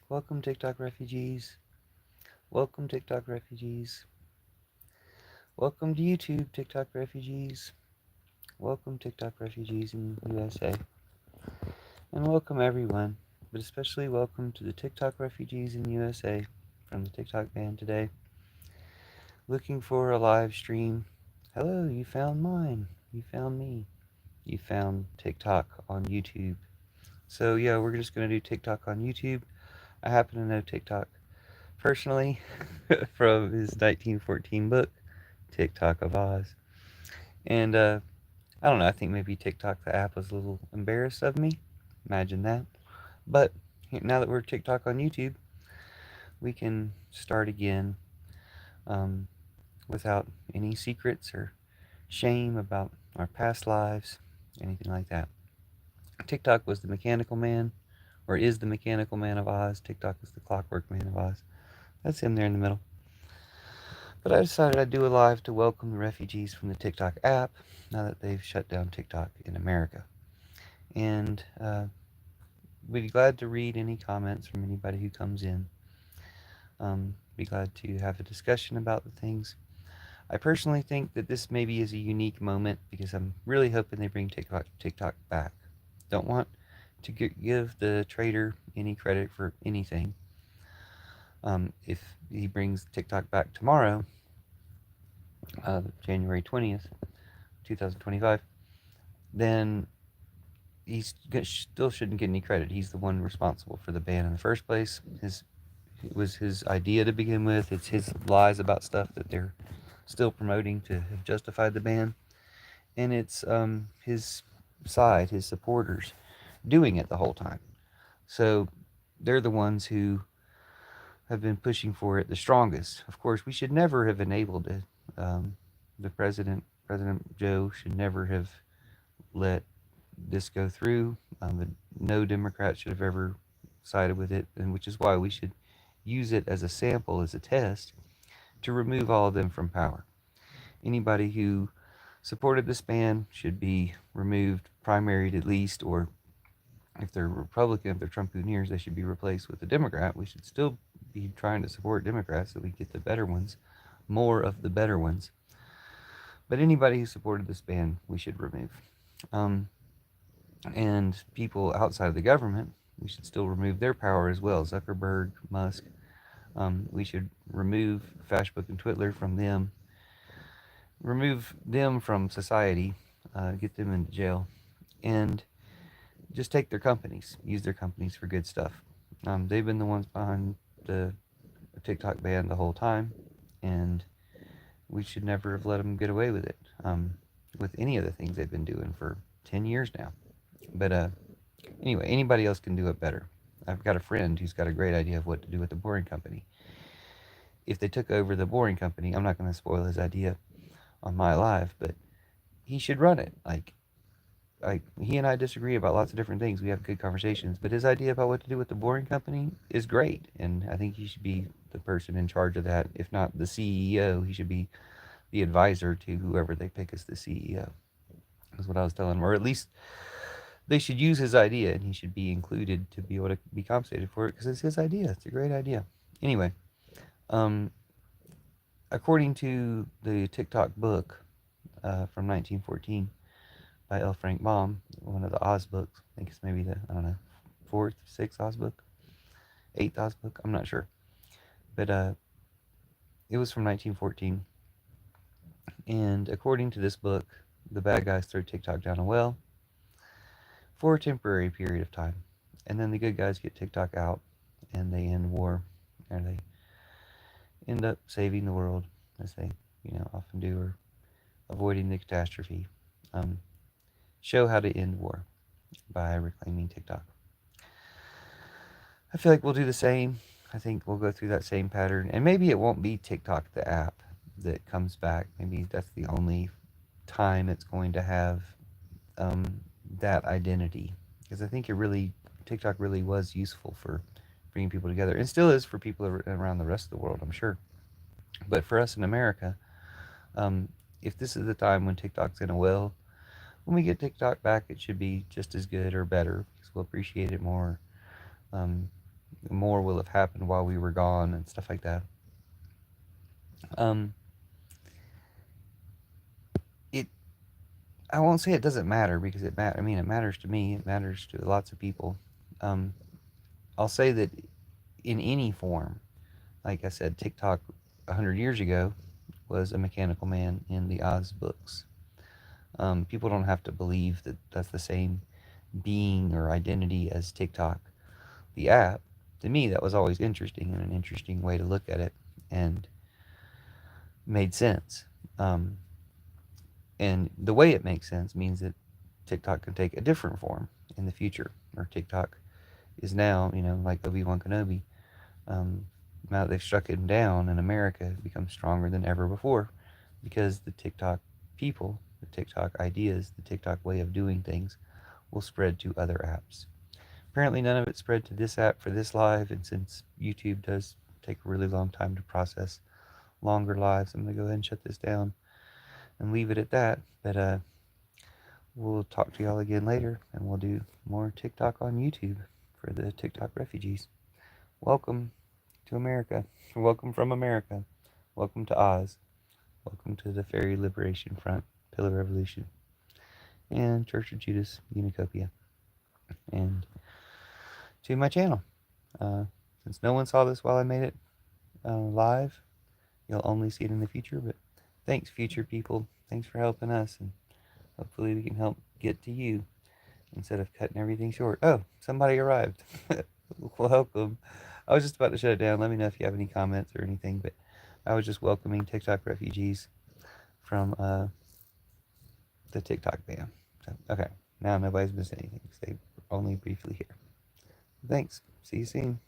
Welcome TikTok refugees. Welcome TikTok refugees. Welcome to YouTube TikTok refugees. Welcome TikTok refugees in USA. And welcome everyone, but especially welcome to the TikTok refugees in USA from the TikTok ban today. Looking for a live stream. Hello, you found mine. You found me. You found TikTok on YouTube. So yeah, we're just gonna do TikTok on YouTube. I happen to know TikTok personally from his 1914 book, TikTok of Oz. And I don't know, I think maybe TikTok, the app, was a little embarrassed of me. Imagine that. But now that we're TikTok on YouTube, we can start again um, without any secrets or shame about our past lives, anything like that. TikTok was the mechanical man, or is the mechanical man of Oz. TikTok is the clockwork man of Oz. That's him there in the middle. But I decided I'd do a live to welcome the refugees from the TikTok app now that they've shut down TikTok in America. And we'd be glad to read any comments from anybody who comes in. Be glad to have a discussion about the things. I personally think that this maybe is a unique moment because I'm really hoping they bring TikTok back. Don't want to give the trader any credit for anything. If he brings TikTok back tomorrow, January 20th, 2025, then he still shouldn't get any credit. He's the one responsible for the ban in the first place. It was his idea to begin with. It's his lies about stuff that they're still promoting to have justified the ban. And it's his side, his supporters, doing it the whole time. So they're the ones who have been pushing for it the strongest. Of course, we should never have enabled it. The President Joe, should never have let this go through. No Democrat should have ever sided with it, and which is why we should use it as a sample, as a test, to remove all of them from power. Anybody who supported this ban should be removed, primaried at least, or if they're Republican, if they're Trump-Hooniers, they should be replaced with a Democrat. We should still be trying to support Democrats so we get the better ones, more of the better ones. But anybody who supported this ban, we should remove. And people outside of the government, we should still remove their power as well. Zuckerberg, Musk, we should remove Facebook and Twitter from them, remove them from society, get them into jail, and just take their companies, use their companies for good stuff. They've been the ones behind the TikTok ban the whole time, and we should never have let them get away with it, with any of the things they've been doing for 10 years now. But anyway, anybody else can do it better. I've got a friend who's got a great idea of what to do with the Boring Company. If they took over the Boring Company, I'm not going to spoil his idea on my live, but he should run it. Like he and I disagree about lots of different things. We have good conversations, but his idea about what to do with the Boring Company is great, and I think he should be the person in charge of that. If not the CEO, he should be the advisor to whoever they pick as the CEO. That's what I was telling him, or at least they should use his idea, and he should be included to be able to be compensated for it because it's his idea. It's a great idea. Anyway, um, according to the TikTok book from 1914 by L. Frank Baum, one of the Oz books. I think it's maybe the, I don't know, fourth, sixth Oz book, eighth Oz book. I'm not sure, but it was from 1914. And according to this book, the bad guys throw TikTok down a well for a temporary period of time, and then the good guys get TikTok out, and they end war, or they end up saving the world, as they often do, or avoiding the catastrophe. Um, show how to end war by reclaiming TikTok. I feel like we'll do the same. I think we'll go through that same pattern, and maybe it won't be TikTok the app that comes back. Maybe that's the only time it's going to have that identity, because I think TikTok really was useful for bringing people together, and still is for people around the rest of the world, I'm sure. But for us in America, um, if this is the time when TikTok's in a well, when we get TikTok back, it should be just as good or better because we'll appreciate it more. more will have happened while we were gone and stuff like that. Um, it I won't say it doesn't matter because I mean, it matters to me. It matters to lots of people. Um, I'll say that in any form, like I said, TikTok 100 years ago was a mechanical man in the Oz books. People don't have to believe that that's the same being or identity as TikTok, the app. To me, that was always interesting and an interesting way to look at it, and made sense. Um, and the way it makes sense means that TikTok can take a different form in the future, or TikTok is now, like Obi-Wan Kenobi. Um, Now that they've struck him down in America, has become stronger than ever before because the TikTok people, the TikTok ideas, the TikTok way of doing things will spread to other apps. Apparently, none of it spread to this app for this live, and since YouTube does take a really long time to process longer lives, I'm going to go ahead and shut this down and leave it at that. But we'll talk to y'all again later, and we'll do more TikTok on YouTube for the TikTok refugees. Welcome to America. Welcome from America. Welcome to Oz. Welcome to the Fairy Liberation Front, Pillar Revolution, and Church of Judas Unicopia, and to my channel. Uh, since no one saw this while I made it live, you'll only see it in the future. But thanks, future people. Thanks for helping us, and hopefully we can help get to you instead of cutting everything short. Oh, somebody arrived. Welcome. I was just about to shut it down. Let me know if you have any comments or anything, but I was just welcoming TikTok refugees from the TikTok ban. So, okay, now nobody's missed anything. Stay only briefly here. Thanks. See you soon.